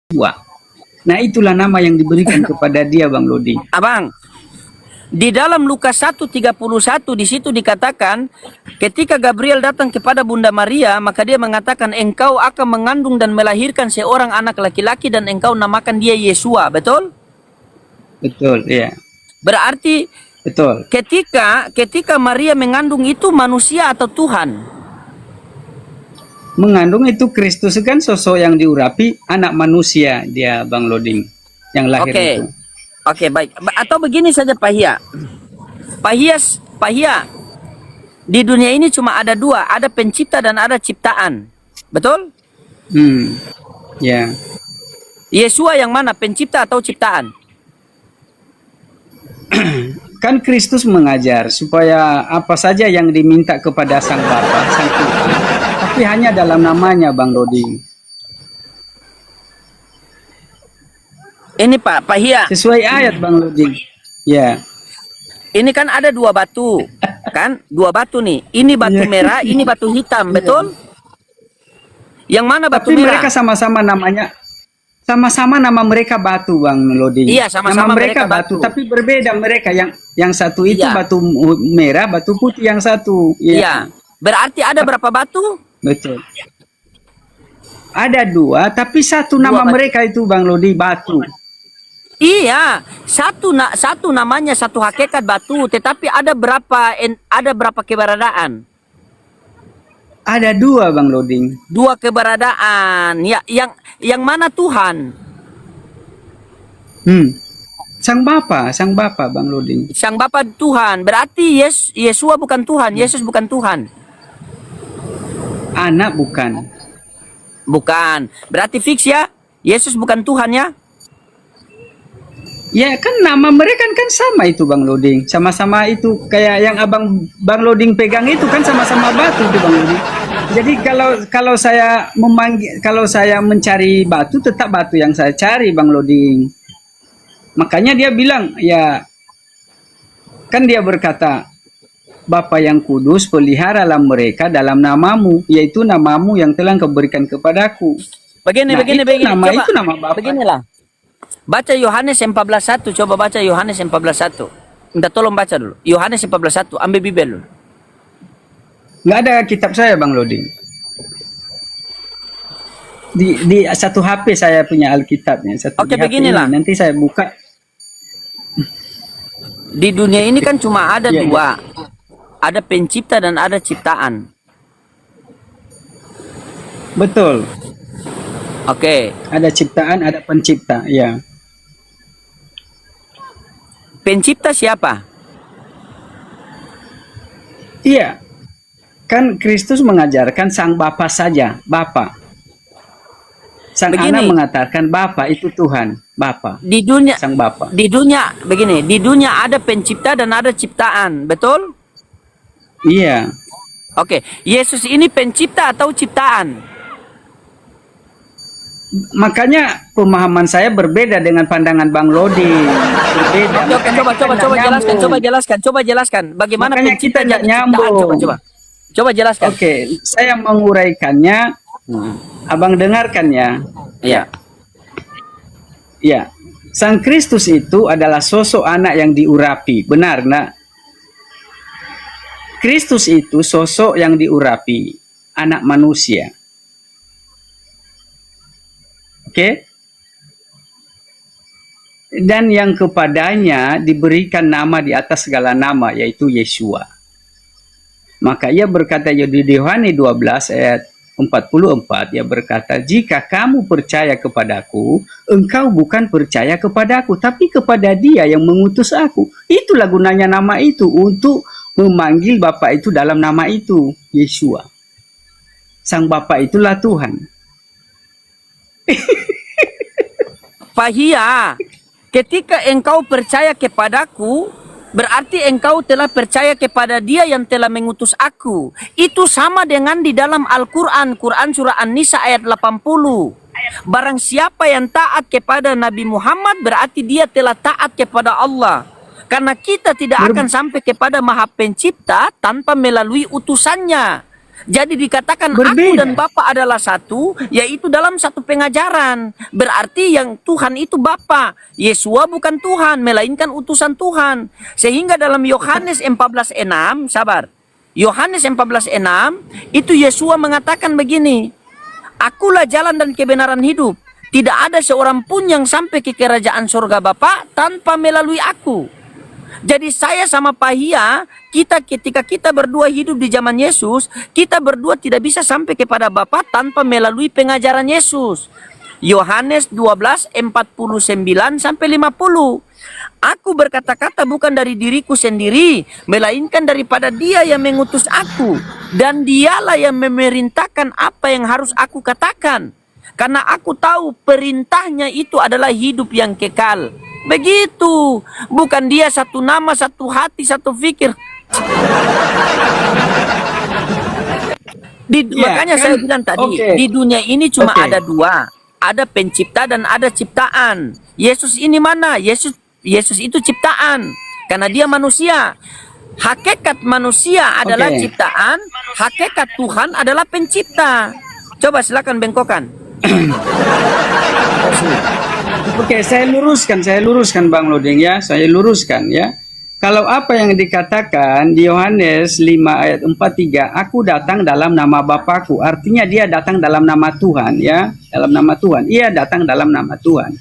Yeshua. Nah, itulah nama yang diberikan kepada dia, Bang Lodi. Abang, di dalam Lukas 1:31 di situ dikatakan ketika Gabriel datang kepada Bunda Maria, maka dia mengatakan engkau akan mengandung dan melahirkan seorang anak laki-laki dan engkau namakan dia Yesua, betul? Betul, ya. Berarti Betul. ketika Maria mengandung itu manusia atau Tuhan? Mengandung itu Kristus kan sosok yang diurapi, anak manusia dia, Bang Loding, yang lahir itu. Oke, baik. Atau begini saja Pak Hia. Pak Hia, di dunia ini cuma ada dua, ada pencipta dan ada ciptaan. Betul? Ya. Yesua yang mana, pencipta atau ciptaan? Kan Kristus mengajar supaya apa saja yang diminta kepada Sang Bapa, Sang Tuhan, tapi hanya dalam namanya, Bang Loding. Ini Pak Hia. Sesuai ayat, Bang Loding. Ya. Ini kan ada dua batu, kan? Dua batu nih. Ini batu merah, ini batu hitam, betul? Yang mana batu tapi merah? Mereka sama-sama namanya, sama-sama nama mereka batu, Bang Loding. Iya, sama-sama nama mereka batu, tapi berbeda mereka. Yang satu itu batu merah, batu putih yang satu. Iya. Berarti ada berapa batu? Betul. Ada dua, tapi satu nama mereka itu, Bang Lodi, batu. Iya, satu namanya, satu hakikat batu, tetapi ada berapa keberadaan? Ada dua, Bang Loding. Dua keberadaan. Ya, yang mana Tuhan? Sang Bapa, Bang Loding. Sang Bapa Tuhan. Berarti Yesua bukan Tuhan, Yesus bukan Tuhan. Anak bukan. Bukan. Berarti fix ya, Yesus bukan Tuhan ya? Ya kan nama mereka kan sama itu, Bang Loding. Sama-sama itu kayak yang Bang Loding pegang itu kan sama-sama batu itu, Bang Loding. Jadi kalau saya mencari batu, tetap batu yang saya cari, Bang Loding. Makanya dia bilang, ya kan dia berkata, Bapa yang kudus, peliharalah mereka dalam namamu, yaitu namamu yang telah kau berikan kepadaku. Begini. Nama Coba, itu nama Bapa. Beginilah. Baca Yohanes 14:1, coba baca Yohanes 14:1. Minta tolong baca dulu. Yohanes 14:1, ambil Bibel dulu. Nggak ada kitab saya, Bang Loding. Di satu HP saya punya Alkitabnya. Oke, beginilah. Nanti saya buka. Di dunia ini kan cuma ada dua. Ada pencipta dan ada ciptaan. Betul. Oke. Ada ciptaan, ada pencipta, ya. Pencipta siapa? Iya. Kan Kristus mengajarkan Sang Bapa saja, Bapa. Sang Anak mengatakan Bapa itu Tuhan, Bapa. Di dunia, Sang Bapa. Di dunia begini, di dunia ada pencipta dan ada ciptaan, betul? Iya. Oke, Yesus ini pencipta atau ciptaan? Makanya pemahaman saya berbeda dengan pandangan Bang Lodi. Berbeda. Oke, coba jelaskan. Bagaimana makanya pencipta kita jadi nyambung. ciptaan? Coba jelaskan. Oke, saya menguraikannya. Abang dengarkan ya. Iya. Ya. Sang Kristus itu adalah sosok anak yang diurapi. Benar, nak? Kristus itu sosok yang diurapi, anak manusia. Oke? Dan yang kepadanya diberikan nama di atas segala nama, yaitu Yeshua. Maka ia berkata di Yohanes 12 ayat 44, ia berkata, jika kamu percaya kepadaku, engkau bukan percaya kepadaku, tapi kepada Dia yang mengutus aku. Itulah gunanya nama itu, untuk memanggil Bapa itu dalam nama itu, Yeshua. Sang Bapa itulah Tuhan. Pak Hia, ketika engkau percaya kepadaku, berarti engkau telah percaya kepada Dia yang telah mengutus aku. Itu sama dengan di dalam Al-Quran, Quran surah An-Nisa ayat 80. Barang siapa yang taat kepada Nabi Muhammad, berarti dia telah taat kepada Allah. Karena kita tidak akan sampai kepada Maha Pencipta tanpa melalui utusannya. Jadi dikatakan aku Berbeda. dan Bapa adalah satu, yaitu dalam satu pengajaran. Berarti yang Tuhan itu Bapa. Yesua bukan Tuhan, melainkan utusan Tuhan. Sehingga dalam Yohanes 14:6, sabar. Yohanes 14:6, itu Yesua mengatakan begini, Akulah jalan dan kebenaran hidup. Tidak ada seorang pun yang sampai ke kerajaan surga Bapa tanpa melalui aku. Jadi saya sama Pak Hia, ketika kita berdua hidup di zaman Yesus, kita berdua tidak bisa sampai kepada Bapa tanpa melalui pengajaran Yesus. Yohanes 12:49-50. Aku berkata-kata bukan dari diriku sendiri, melainkan daripada Dia yang mengutus aku. Dan Dialah yang memerintahkan apa yang harus aku katakan. Karena aku tahu perintahnya itu adalah hidup yang kekal. Begitu. Bukan Dia satu nama, satu hati, satu fikir. Makanya kan? saya bilang tadi, di dunia ini cuma ada dua. Ada pencipta dan ada ciptaan. Yesus ini mana? Yesus itu ciptaan. Karena Dia manusia. Hakikat manusia adalah ciptaan. Hakikat Tuhan adalah pencipta. Coba silakan bengkokkan. Saya luruskan Bang Loding ya, saya luruskan ya. Kalau apa yang dikatakan di Yohanes 5:43, aku datang dalam nama Bapakku, artinya Dia datang dalam nama Tuhan ya, dalam nama Tuhan. Ia datang dalam nama Tuhan.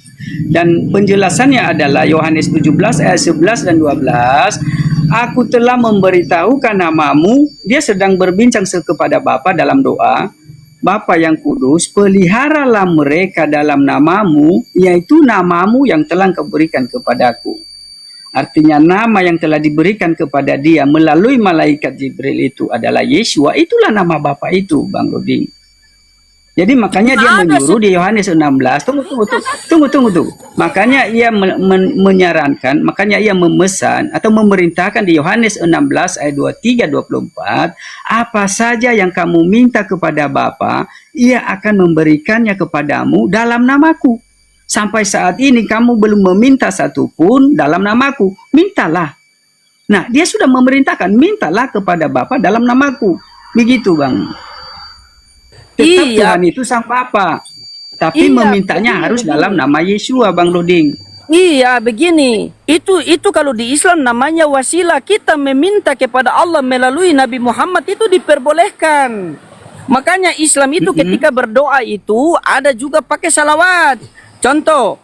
Dan penjelasannya adalah Yohanes 17:11 dan 12, aku telah memberitahukan namamu, Dia sedang berbincang kepada Bapa dalam doa. Bapa yang kudus, peliharalah mereka dalam namamu, yaitu namamu yang telah Engkau berikan kepadaku. Artinya nama yang telah diberikan kepada Dia melalui malaikat Jibril itu adalah Yesua, itulah nama Bapa itu, Bang Rudi. Jadi makanya Dia menyuruh di Yohanes 16, tunggu. Makanya Ia menyarankan, makanya Ia memesan atau memerintahkan di Yohanes 16 ayat 23-24, apa saja yang kamu minta kepada Bapa, Ia akan memberikannya kepadamu dalam namaku. Sampai saat ini kamu belum meminta satupun dalam namaku, mintalah. Nah, Dia sudah memerintahkan, mintalah kepada Bapa dalam namaku. Begitu, Bang. Tetap Tuhan itu Sang Bapa, tapi memintanya harus dalam nama Yesua, Bang Loding. Iya, begini. Itu kalau di Islam namanya wasilah. Kita meminta kepada Allah melalui Nabi Muhammad itu diperbolehkan. Makanya Islam itu ketika berdoa itu ada juga pakai salawat. Contoh,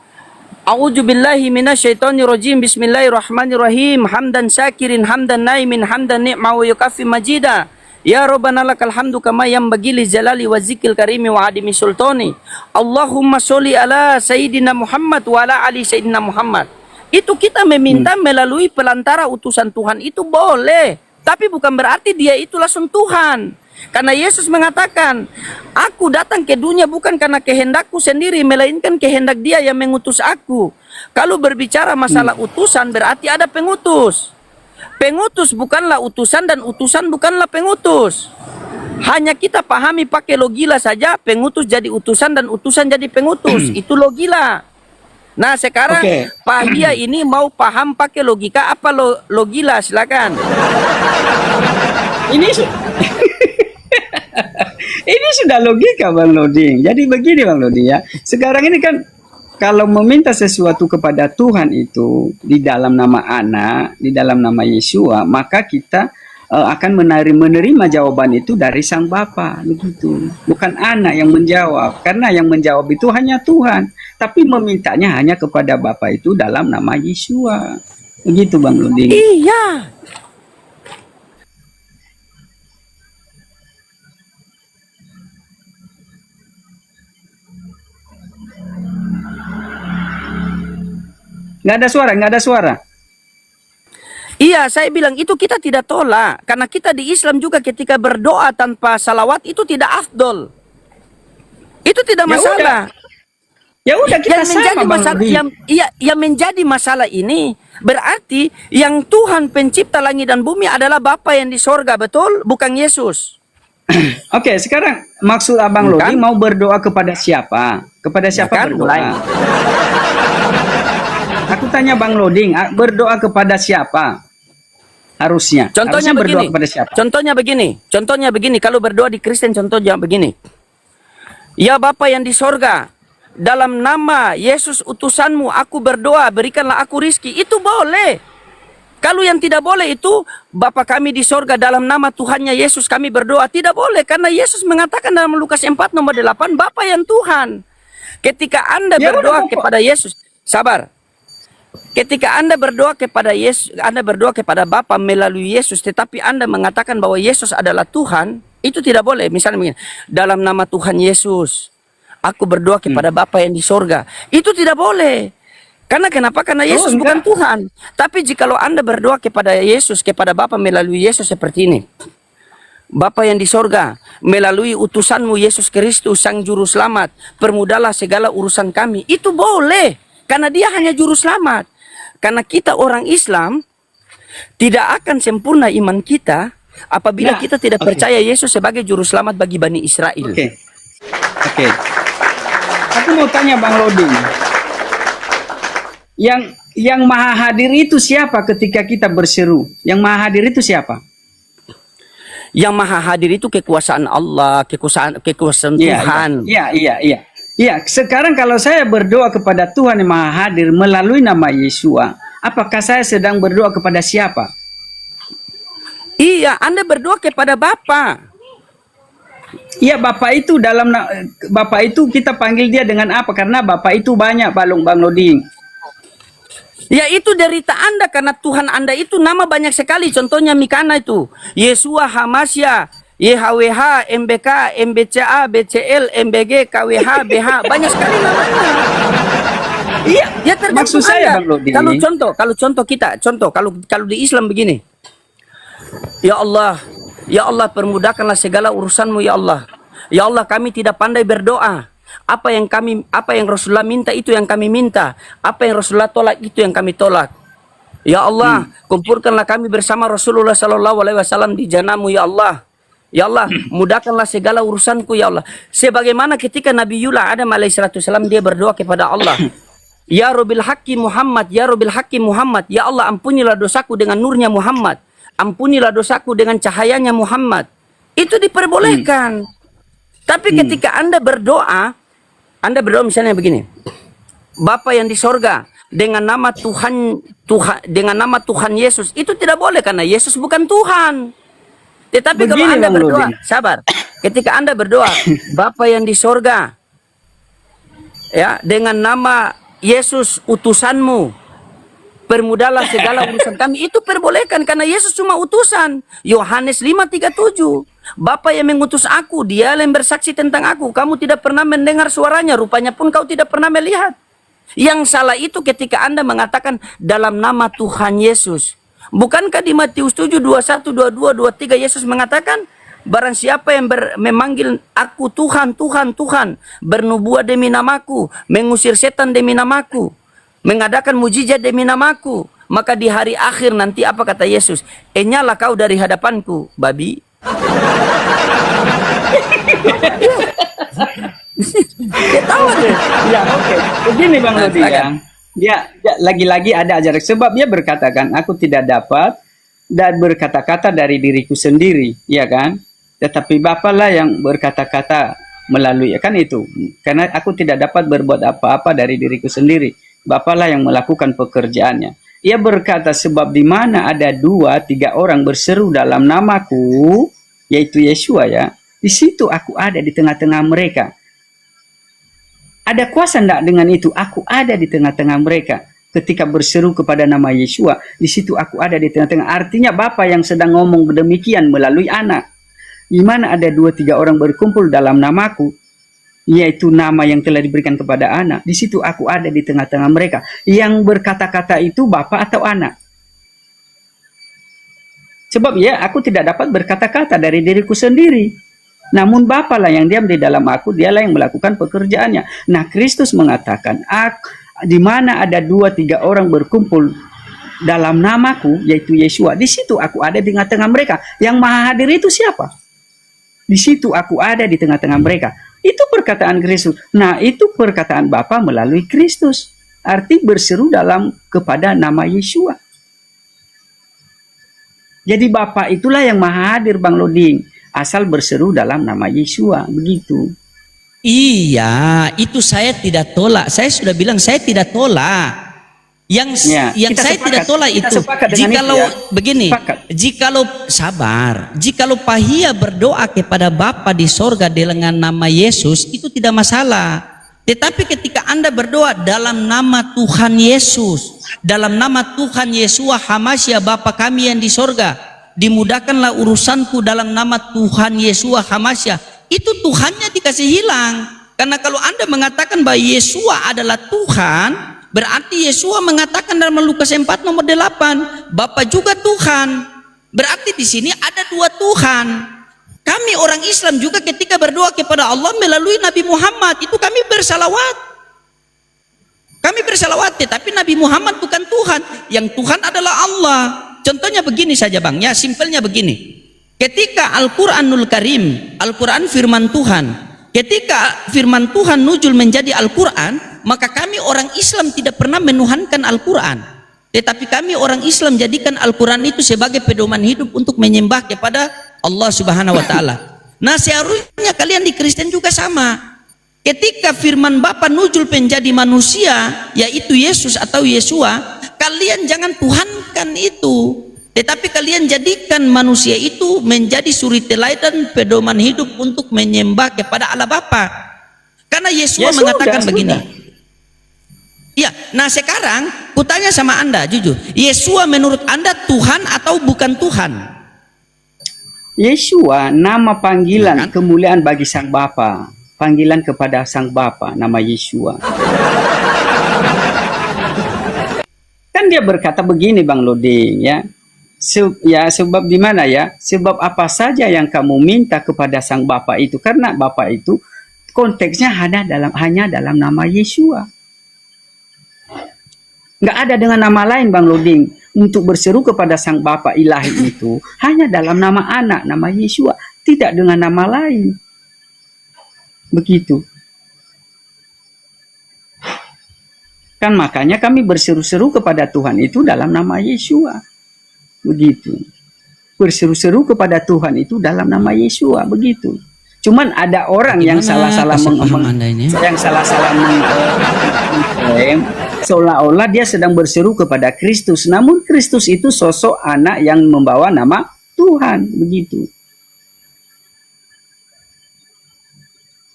A'udzubillahi minasyaitonirrajim. Bismillahirrahmanirrahim. Hamdan syakirin, hamdan naimin, hamdan ni'ma wa yukafi majida. Ya Rabbana lakal hamdu kama yanbaghi li jalali wa zikil karimi wa adimi sultani. Allahumma sholli ala Sayyidina Muhammad wa ala ali Sayyidina Muhammad. Itu kita meminta melalui pelantara utusan Tuhan itu boleh. Tapi bukan berarti Dia itu langsung Tuhan. Karena Yesus mengatakan, aku datang ke dunia bukan karena kehendakku sendiri, melainkan kehendak Dia yang mengutus aku. Kalau berbicara masalah utusan berarti ada pengutus. Pengutus bukanlah utusan dan utusan bukanlah pengutus. Hanya kita pahami pakai logila saja, pengutus jadi utusan dan utusan jadi pengutus. Itu logila. Nah sekarang Pak Hia ini mau paham pakai logika apa logila, silakan. Ini sudah logika, Bang Loding. Jadi begini, Bang Loding ya. Sekarang ini kan kalau meminta sesuatu kepada Tuhan itu di dalam nama Anak, di dalam nama Yesua, maka kita akan menerima jawaban itu dari Sang Bapa, begitu. Bukan Anak yang menjawab, karena yang menjawab itu hanya Tuhan. Tapi memintanya hanya kepada Bapa itu dalam nama Yesua. Begitu, Bang Loding. Iya. Nggak ada suara. Iya, saya bilang itu kita tidak tolak. Karena kita di Islam juga ketika berdoa tanpa salawat itu tidak afdol. Itu tidak masalah. Ya udah kita yang menjadi masalah ini berarti yang Tuhan pencipta langit dan bumi adalah Bapa yang di sorga, betul? Bukan Yesus. Oke, sekarang maksud Abang Loding mau berdoa kepada siapa? Kepada siapa berdoa? Aku tanya Bang Loding, berdoa kepada siapa? Harusnya. Contohnya Harusnya berdoa begini. kepada siapa? Contohnya begini. Kalau berdoa di Kristen contohnya begini. Ya Bapa yang di sorga, dalam nama Yesus utusanmu aku berdoa, berikanlah aku rizki. Itu boleh. Kalau yang tidak boleh itu, Bapa kami di sorga dalam nama Tuhannya Yesus kami berdoa. Tidak boleh, karena Yesus mengatakan dalam Lukas 4 nomor 8, Bapa yang Tuhan. Ketika Anda Ya udah, berdoa Bapak. kepada Yesus, sabar. Ketika Anda berdoa kepada Yesus, Anda berdoa kepada Bapa melalui Yesus, tetapi Anda mengatakan bahwa Yesus adalah Tuhan, itu tidak boleh. Misalnya begini, dalam nama Tuhan Yesus, aku berdoa kepada Bapa yang di sorga. Itu tidak boleh. Karena kenapa? Karena Yesus bukan enggak. Tuhan. Tapi jikalau Anda berdoa kepada Yesus, kepada Bapa melalui Yesus seperti ini. Bapa yang di sorga, melalui utusanmu Yesus Kristus, Sang Juru Selamat, permudahlah segala urusan kami. Itu boleh. Karena dia hanya Juru Selamat. Karena kita orang Islam, tidak akan sempurna iman kita apabila Nah, kita tidak oke. percaya Yesus sebagai Juru Selamat bagi Bani Israel. Oke. Oke. Aku mau tanya Bang Loding. Yang maha hadir itu siapa ketika kita berseru? Yang maha hadir itu siapa? Yang maha hadir itu kekuasaan Allah, kekuasaan Tuhan. Iya, sekarang kalau saya berdoa kepada Tuhan yang maha hadir melalui nama Yesua, apakah saya sedang berdoa kepada siapa? Iya, Anda berdoa kepada Bapa. Iya, Bapak itu Bapak itu kita panggil dia dengan apa? Karena Bapak itu banyak, Bang Loding. Ya itu derita Anda karena Tuhan Anda itu nama banyak sekali. Contohnya Mikana itu. Yesua, Hamasya, YHWH, MBK, MBCA, BCL, MBG, KWH, BH. Banyak sekali namanya. Iya, Ya tergantung maksud saya Anda. Bang Loding. Kalau di Islam begini. Ya Allah permudahkanlah segala urusanmu ya Allah. Ya Allah kami tidak pandai berdoa. Apa yang Rasulullah minta itu yang kami minta. Apa yang Rasulullah tolak itu yang kami tolak. Ya Allah, kumpulkanlah kami bersama Rasulullah sallallahu alaihi wasallam di jannahmu ya Allah. Ya Allah, mudahkanlah segala urusanku ya Allah. Sebagaimana ketika Nabiullah Adam alaihissalam dia berdoa kepada Allah. Ya Rabbil Haqqi Muhammad, Ya Rabbil Haqqi Muhammad. Ya Allah ampunilah dosaku dengan nurnya Muhammad. Ampunilah dosaku dengan cahayanya Muhammad. Itu diperbolehkan. Tapi ketika Anda berdoa misalnya begini. Bapa yang di sorga, dengan nama Tuhan Yesus, itu tidak boleh karena Yesus bukan Tuhan. Tetapi Begini, kalau Anda Bang berdoa, Loding. sabar. Ketika Anda berdoa, Bapa yang di sorga, ya, dengan nama Yesus utusanmu, permudahlah segala urusan kami, itu perbolehkan karena Yesus cuma utusan. Yohanes 5:37. Bapa yang mengutus aku, dia yang bersaksi tentang aku. Kamu tidak pernah mendengar suaranya, rupanya pun kau tidak pernah melihat. Yang salah itu ketika Anda mengatakan dalam nama Tuhan Yesus. Bukankah di Matius 7, 21, 22, 23 Yesus mengatakan, barang siapa yang memanggil aku Tuhan, Tuhan, Tuhan, bernubuat demi namaku, mengusir setan demi namaku, mengadakan mujizat demi namaku, maka di hari akhir nanti apa kata Yesus? Enyalah kau dari hadapanku, babi. Ketawa deh. Ya, oke. Begini Bang Loding silakan. ya. Dia lagi-lagi ada ajaran sebab dia berkatakan aku tidak dapat dan berkata-kata dari diriku sendiri, ya kan? Tetapi Bapalah yang berkata-kata melalui, kan itu. Karena aku tidak dapat berbuat apa-apa dari diriku sendiri. Bapalah yang melakukan pekerjaannya. Ia berkata sebab di mana ada 2-3 orang berseru dalam namaku, yaitu Yesua ya, di situ aku ada di tengah-tengah mereka. Ada kuasa enggak dengan itu? Aku ada di tengah-tengah mereka. Ketika berseru kepada nama Yesua, di situ aku ada di tengah-tengah. Artinya Bapa yang sedang ngomong demikian melalui anak. Di mana ada 2-3 orang berkumpul dalam namaku, yaitu nama yang telah diberikan kepada anak. Di situ aku ada di tengah-tengah mereka. Yang berkata-kata itu Bapa atau anak? Sebab ya, aku tidak dapat berkata-kata dari diriku sendiri. Namun Bapa lah yang diam di dalam aku, dialah yang melakukan pekerjaannya. Nah, Kristus mengatakan, di mana ada 2-3 orang berkumpul dalam namaku, yaitu Yesua, di situ aku ada di tengah-tengah mereka. Yang maha hadir itu siapa? Di situ aku ada di tengah-tengah mereka. Itu perkataan Kristus. Nah, itu perkataan Bapa melalui Kristus. Arti berseru kepada nama Yesua. Jadi Bapa itulah yang maha hadir Bang Loding. Asal berseru dalam nama Yesua, begitu. Iya, itu saya tidak tolak. Saya sudah bilang saya tidak tolak. Yang kita saya sepakat. tidak tolak Kita itu. sepakat dengan Jikalau itu ya. begini, Sepakat. jikalau sabar, jikalau Pahia berdoa kepada Bapa di sorga dengan nama Yesus, itu tidak masalah. Tetapi ketika Anda berdoa dalam nama Tuhan Yesus, dalam nama Tuhan Yesua Hamasya Bapa kami yang di sorga, dimudahkanlah urusanku dalam nama Tuhan Yesua Hamasya, itu Tuhannya dikasih hilang. Karena kalau Anda mengatakan bahwa Yesua adalah Tuhan, berarti Yesua mengatakan dalam Lukas 4 nomor 8, Bapa juga Tuhan. Berarti di sini ada dua Tuhan. Kami orang Islam juga ketika berdoa kepada Allah melalui Nabi Muhammad, itu kami bersalawat. Kami bersalawat, tetapi Nabi Muhammad bukan Tuhan. Yang Tuhan adalah Allah. Contohnya begini saja Bang, ya simpelnya begini. Ketika Al-Quranul Karim, Al-Quran firman Tuhan, ketika firman Tuhan nuzul menjadi Al-Quran, maka kami orang Islam tidak pernah menuhankan Al-Quran. Tetapi kami orang Islam jadikan Al-Quran itu sebagai pedoman hidup untuk menyembah kepada Allah Subhanahu wa Ta'ala. Nah, seharusnya kalian di Kristen juga sama. Ketika firman Bapa nuzul menjadi manusia, yaitu Yesus atau Yesua, kalian jangan tuhankan itu, tetapi kalian jadikan manusia itu menjadi suri teladan pedoman hidup untuk menyembah kepada Allah Bapa. Karena Yesua mengatakan begini. Ya, nah sekarang kutanya sama Anda jujur, Yesua menurut Anda Tuhan atau bukan Tuhan? Yesua nama panggilan kemuliaan bagi Sang Bapa. Panggilan kepada Sang Bapa, nama Yesua. Kan dia berkata begini Bang Loding, ya. Sebab di mana ya? Sebab apa saja yang kamu minta kepada Sang Bapa itu, karena Bapa itu konteksnya hanya dalam nama Yesua. Nggak ada dengan nama lain Bang Loding. Untuk berseru kepada Sang Bapa ilahi itu hanya dalam nama anak, nama Yesua, tidak dengan nama lain. Begitu. Kan makanya kami berseru-seru kepada Tuhan itu dalam nama Yesua. Begitu. Berseru-seru kepada Tuhan itu dalam nama Yesua, begitu. Cuman ada orang yang salah-salah mengklaim seolah-olah dia sedang berseru kepada Kristus, namun Kristus itu sosok anak yang membawa nama Tuhan, begitu.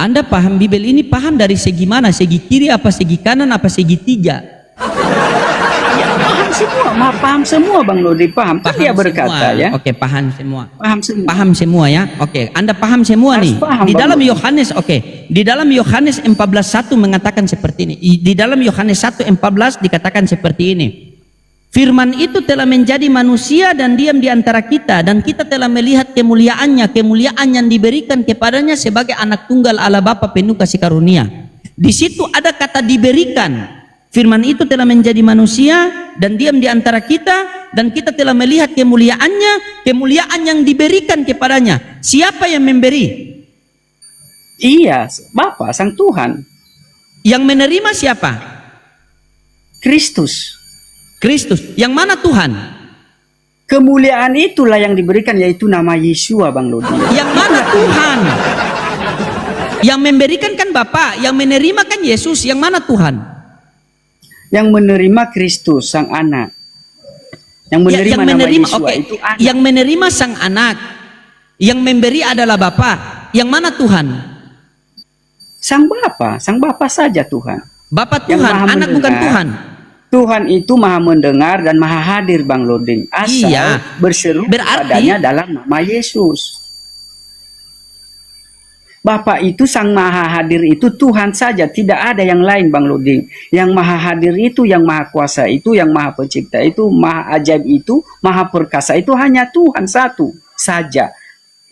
Anda paham Bibel ini paham dari segi mana? Segi kiri apa segi kanan apa segi tiga? Ya, paham semua Bang Lodi, paham. Kan dia berkata semua. Ya. Oke, paham semua. Paham semua Ya. Oke, Anda paham semua nih. Paham, di dalam Bang Yohanes, di dalam Yohanes 14:1 mengatakan seperti ini. Di dalam Yohanes 1:14 dikatakan seperti ini. Firman itu telah menjadi manusia dan diam di antara kita, dan kita telah melihat kemuliaannya, kemuliaan yang diberikan kepadanya sebagai anak tunggal Allah Bapa penuh kasih karunia. Di situ ada kata diberikan. Firman itu telah menjadi manusia dan diam di antara kita, dan kita telah melihat kemuliaannya, kemuliaan yang diberikan kepadanya. Siapa yang memberi? Iya, Bapa, Sang Tuhan. Yang menerima siapa? Kristus. Yang mana Tuhan? Kemuliaan itulah yang diberikan, yaitu nama Yesua Bang Lodi. Yang mana Tuhan? Yang memberikan kan Bapa, yang menerima kan Yesus. Yang mana Tuhan? Yang menerima Kristus Sang Anak. Yang menerima, nama Yesua itu anak. Yang menerima Sang Anak. Yang memberi adalah Bapa. Yang mana Tuhan? Sang Bapa saja Tuhan. Bapa Tuhan, anak bukan Tuhan. Tuhan itu maha mendengar dan maha hadir Bang Loding. Asal berseru kepadanya dalam nama Yesus. Bapa itu Sang Maha Hadir itu Tuhan saja, tidak ada yang lain Bang Loding. Yang Maha Hadir itu, yang Maha Kuasa itu, yang Maha Pencipta itu, Maha Ajaib itu, Maha Perkasa itu hanya Tuhan satu saja.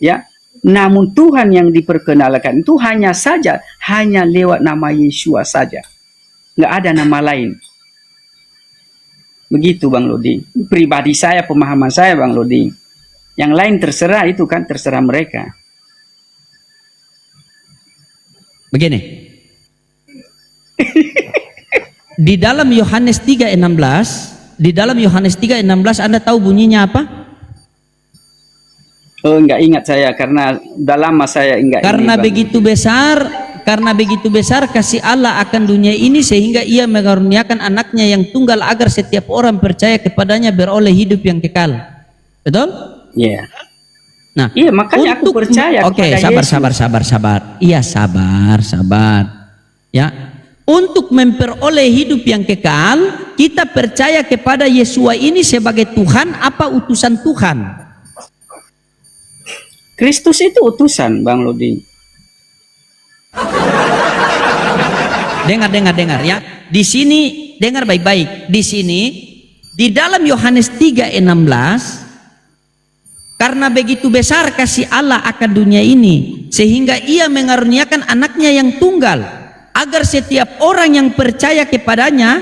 Ya. Namun Tuhan yang diperkenalkan itu hanya lewat nama Yesua saja. Nggak ada nama lain. Begitu Bang Loding. Pribadi saya, pemahaman saya Bang Loding. Yang lain terserah, itu kan terserah mereka. Begini. Di dalam Yohanes 3:16, Anda tahu bunyinya apa? Oh, enggak ingat saya karena udah lama saya enggak Karena ini, Bang. begitu besar kasih Allah akan dunia ini sehingga ia mengaruniakan anaknya yang tunggal agar setiap orang percaya kepadanya beroleh hidup yang kekal. Betul? Iya. Nah, Iya, makanya aku percaya Oke, kepada sabar. Iya, sabar. Ya. Untuk memperoleh hidup yang kekal, kita percaya kepada Yesua ini sebagai Tuhan apa utusan Tuhan? Kristus itu utusan, Bang Loding. Dengar ya. Di sini dengar baik-baik. Di sini di dalam Yohanes 3:16, karena begitu besar kasih Allah akan dunia ini sehingga ia mengaruniakan anaknya yang tunggal agar setiap orang yang percaya kepadanya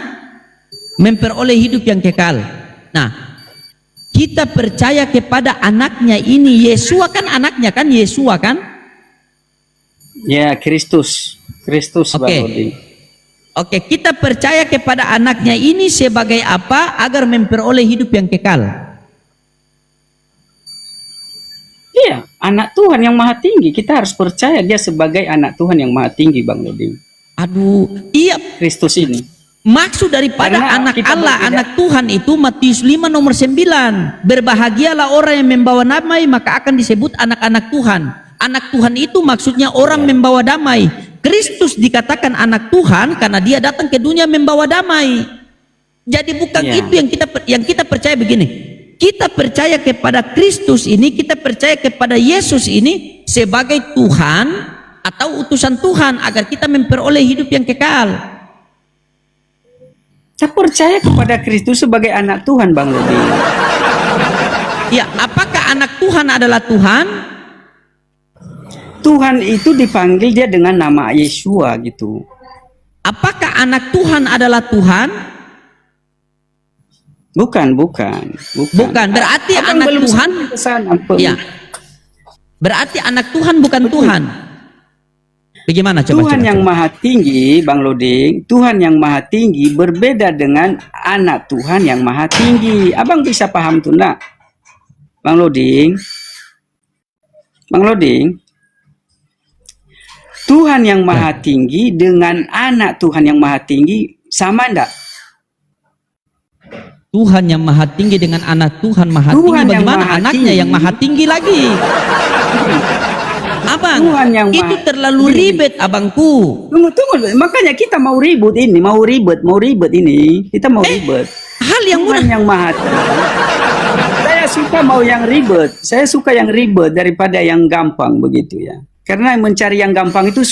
memperoleh hidup yang kekal. Nah, kita percaya kepada anaknya ini. Yesua kan anaknya kan? Yesua kan? Ya, Kristus, Bang Loding. Oke, kita percaya kepada anaknya ini sebagai apa? Agar memperoleh hidup yang kekal. Iya, anak Tuhan yang maha tinggi. Kita harus percaya dia sebagai anak Tuhan yang maha tinggi, Bang Loding. Aduh, iya. Kristus ini. Maksud daripada Karena anak kita Allah, berbeda. anak Tuhan itu Matius 5 nomor 9. Berbahagialah orang yang membawa damai, maka akan disebut anak-anak Tuhan. Anak Tuhan itu maksudnya orang membawa damai. Kristus dikatakan anak Tuhan karena dia datang ke dunia membawa damai. Jadi bukan itu yang kita percaya begini. Kita percaya kepada Kristus ini, kita percaya kepada Yesus ini sebagai Tuhan atau utusan Tuhan agar kita memperoleh hidup yang kekal. Saya percaya kepada Kristus sebagai anak Tuhan, Bang Loding. Ya, apakah anak Tuhan adalah Tuhan? Tuhan itu dipanggil dia dengan nama Yesua gitu. Apakah anak Tuhan adalah Tuhan? Bukan. Bukan. Berarti Abang anak belum Tuhan. sampai ke sana, Bang. Ya. Berarti anak Tuhan bukan Tuhan. Bagaimana coba? Tuhan yang maha tinggi, Bang Loding, Tuhan yang maha tinggi berbeda dengan anak Tuhan yang maha tinggi. Abang bisa paham tuh nak? Bang Loding, Tuhan yang maha tinggi dengan anak Tuhan yang maha tinggi sama enggak? Tuhan yang maha tinggi dengan anak Tuhan maha tinggi. Tuhan yang Bagaimana maha anaknya tinggi. yang maha tinggi lagi? Abang, Tuhan yang itu maha terlalu tinggi. ribet abangku. Tunggu. Makanya kita mau ribut ini, mau ribet ini. Kita mau ribet. Hal yang Tuhan mudah. yang maha tinggi. Saya suka mau yang ribet. Saya suka yang ribet daripada yang gampang begitu ya. Karena mencari yang gampang itu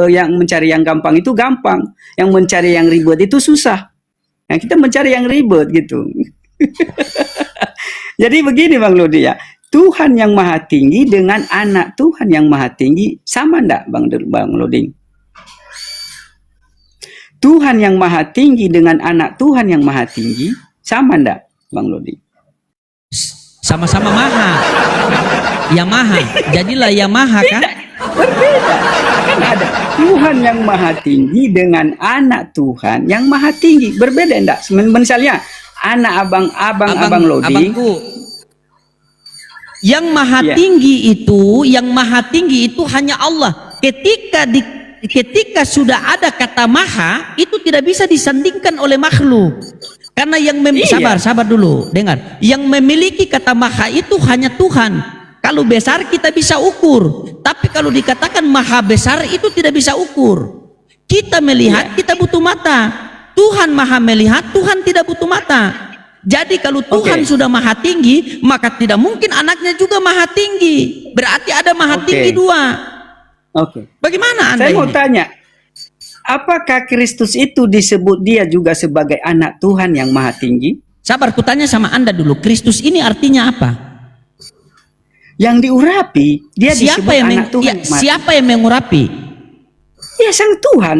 yang mencari yang gampang itu gampang. Yang mencari yang ribet itu susah. Nah, kita mencari yang ribet gitu. Jadi begini Bang Lodi ya. Tuhan yang maha tinggi dengan anak Tuhan yang maha tinggi sama enggak Bang Loding? Tuhan yang maha tinggi dengan anak Tuhan yang maha tinggi sama enggak Bang Loding? Sama-sama maha. Yamaha. Jadilah Yamaha kan? Berbeda. Kan ada Tuhan yang maha tinggi dengan anak Tuhan yang maha tinggi. Berbeda enggak? Misalnya anak abang Loding. Abangku. Yang maha Iya. tinggi itu hanya Allah. Ketika sudah ada kata maha, itu tidak bisa disandingkan oleh makhluk. Karena yang Iya. sabar dulu, dengar. Yang memiliki kata maha itu hanya Tuhan. Kalau besar kita bisa ukur, tapi kalau dikatakan maha besar itu tidak bisa ukur. Kita melihat, kita butuh mata. Tuhan maha melihat, Tuhan tidak butuh mata. Jadi kalau Tuhan sudah maha tinggi, maka tidak mungkin anaknya juga maha tinggi. Berarti ada maha tinggi dua. Oke. Bagaimana Anda Saya mau ini? tanya, apakah Kristus itu disebut dia juga sebagai anak Tuhan yang maha tinggi? Sabar, kutanya sama Anda dulu. Kristus ini artinya apa? Yang diurapi, dia Siapa disebut yang anak Tuhan. yang maha siapa yang mengurapi? Ya sang Tuhan.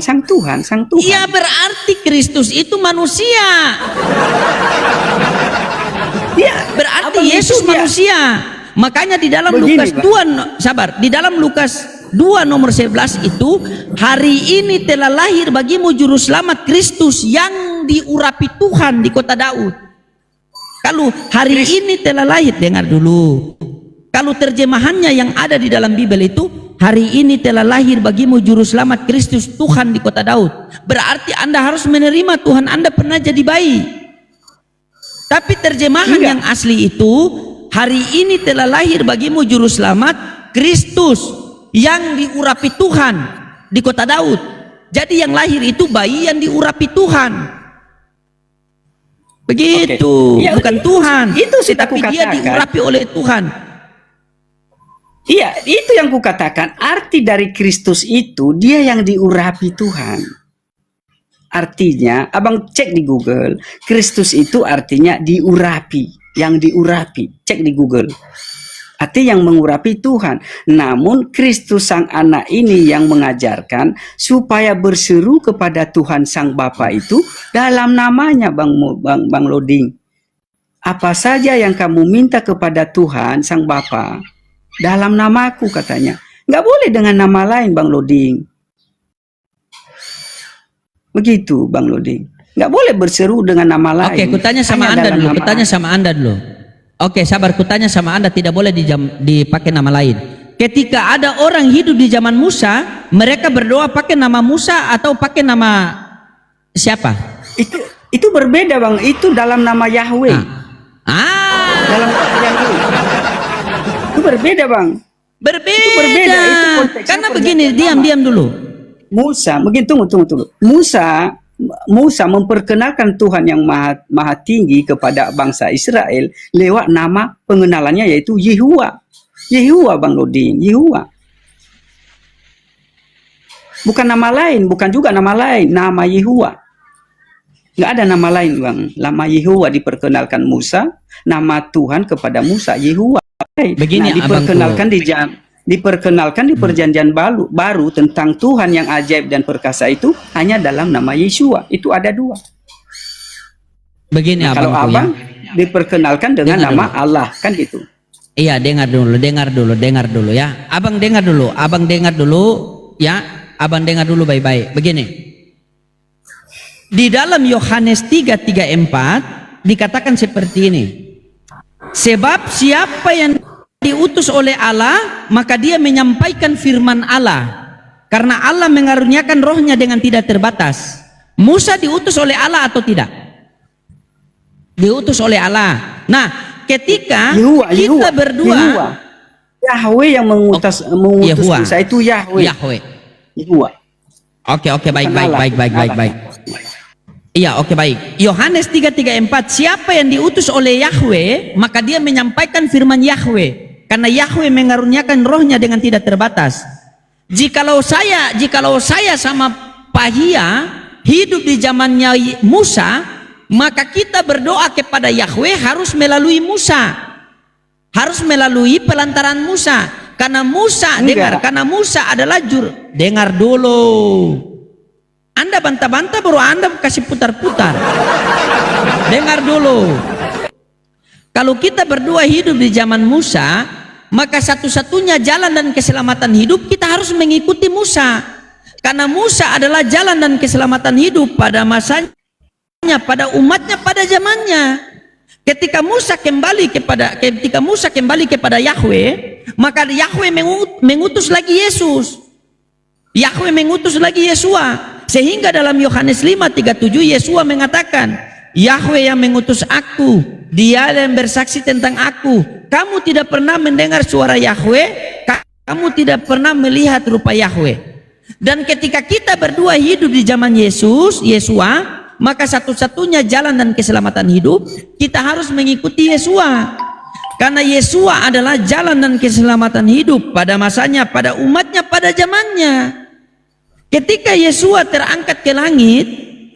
Iya, berarti Kristus itu manusia. Ya, Berarti Abang, Yesus itu dia. manusia. Makanya di dalam Begini, Lukas Pak. 2 sabar, di dalam Lukas 2 nomor 11 itu, hari ini telah lahir bagimu juru selamat Kristus yang diurapi Tuhan di kota Daud. Kalau hari ini telah lahir, dengar dulu. Kalau terjemahannya yang ada di dalam Bible itu, hari ini telah lahir bagimu juru selamat Kristus Tuhan di kota Daud. Berarti Anda harus menerima Tuhan Anda pernah jadi bayi. Tapi terjemahan Enggak. yang asli itu, hari ini telah lahir bagimu juru selamat Kristus yang diurapi Tuhan di kota Daud. Jadi yang lahir itu bayi yang diurapi Tuhan. Begitu, Oke. Ya, bukan Tuhan. itu sudah tapi dia kukatakan. diurapi oleh Tuhan. Iya, itu yang kukatakan. Arti dari Kristus itu dia yang diurapi Tuhan. Artinya, abang cek di Google, Kristus itu artinya diurapi, yang diurapi. Cek di Google. Arti yang mengurapi Tuhan. Namun Kristus Sang Anak ini yang mengajarkan supaya berseru kepada Tuhan Sang Bapa itu dalam namanya, Bang Loding. Apa saja yang kamu minta kepada Tuhan Sang Bapa dalam namaku, katanya. Nggak boleh dengan nama lain, Bang Loding. Begitu, Bang Loding. Nggak boleh berseru dengan nama lain. Oke, kutanya sama Hanya Anda dalam dulu. nama Kutanya sama Anda dulu. Oke, sabar. Kutanya sama Anda, tidak boleh dipakai nama lain. Ketika ada orang hidup di zaman Musa, mereka berdoa pakai nama Musa atau pakai nama siapa? Itu berbeda, Bang. Itu dalam nama Yahweh. Dalam nama Yahweh. Itu berbeda, Bang. Berbeda. Itu berbeda. Itu konteksnya Karena perjanjian begini, lama. diam dulu. Musa, begini, tunggu. Musa memperkenalkan Tuhan yang maha tinggi kepada bangsa Israel lewat nama pengenalannya, yaitu Yehuwa. Yehuwa, Bang Loding, Yehuwa. Bukan nama lain, bukan juga nama lain, nama Yehuwa. Nggak ada nama lain, Bang. Nama Yehuwa diperkenalkan Musa, nama Tuhan kepada Musa, Yehuwa. Begini, diperkenalkan di perjanjian baru tentang Tuhan yang ajaib dan perkasa itu hanya dalam nama Yeshua. Itu ada dua. Begini, Kalau abangku, abang diperkenalkan dengan Dengar nama Allah, kan gitu. Iya, dengar dulu ya. Abang dengar dulu ya. Abang dengar dulu baik-baik. Begini. Di dalam Yohanes 3:3-4 dikatakan seperti ini. Sebab siapa yang diutus oleh Allah, maka dia menyampaikan firman Allah. Karena Allah mengaruniakan rohnya dengan tidak terbatas. Musa diutus oleh Allah atau tidak? Diutus oleh Allah. Nah, ketika kita berdua, Yahweh yang mengutus Yehuwa. Musa itu Yahweh. Yehuwa. Oke, baik. Iya, oke, baik. Yohanes 3:3-4, siapa yang diutus oleh Yahweh, maka dia menyampaikan firman Yahweh. Karena Yahweh mengaruniakan rohnya dengan tidak terbatas. Jikalau saya sama Pahia hidup di zamannya Musa, maka kita berdoa kepada Yahweh harus melalui Musa. Harus melalui pelantaran Musa. Karena Musa, karena Musa adalah dengar dulu. Anda bantah-bantah baru Anda kasih putar-putar. Dengar dulu. Kalau kita berdua hidup di zaman Musa, maka satu-satunya jalan dan keselamatan hidup kita harus mengikuti Musa. Karena Musa adalah jalan dan keselamatan hidup pada masanya, pada umatnya, pada zamannya. Ketika Musa kembali kepada Yahweh, maka Yahweh mengutus lagi Yesus. Yahweh mengutus lagi Yesua. Sehingga dalam Yohanes 5:37 Yesua mengatakan, Yahweh yang mengutus aku, dia yang bersaksi tentang aku. Kamu tidak pernah mendengar suara Yahweh, kamu tidak pernah melihat rupa Yahweh. Dan ketika kita berdua hidup di zaman Yesua, maka satu-satunya jalan dan keselamatan hidup kita harus mengikuti Yesua. Karena Yesua adalah jalan dan keselamatan hidup pada masanya, pada umatnya, pada zamannya. Ketika Yesua terangkat ke langit,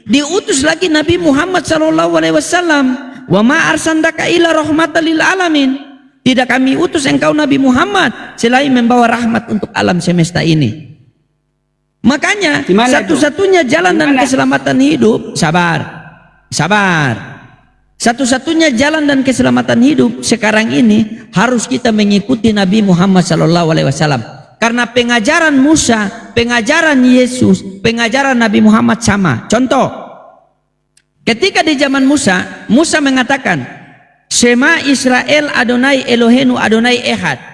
diutus lagi Nabi Muhammad SAW. Wa ma arsalnaka illa rahmatan lil alamin. Tidak kami utus engkau Nabi Muhammad selain membawa rahmat untuk alam semesta ini. Makanya satu-satunya jalan dan keselamatan hidup, sabar. Satu-satunya jalan dan keselamatan hidup sekarang ini harus kita mengikuti Nabi Muhammad SAW. Karena pengajaran Musa, pengajaran Yesus, pengajaran Nabi Muhammad sama. Contoh, ketika di zaman Musa mengatakan, Shema Israel Adonai Eloheinu Adonai Ehad.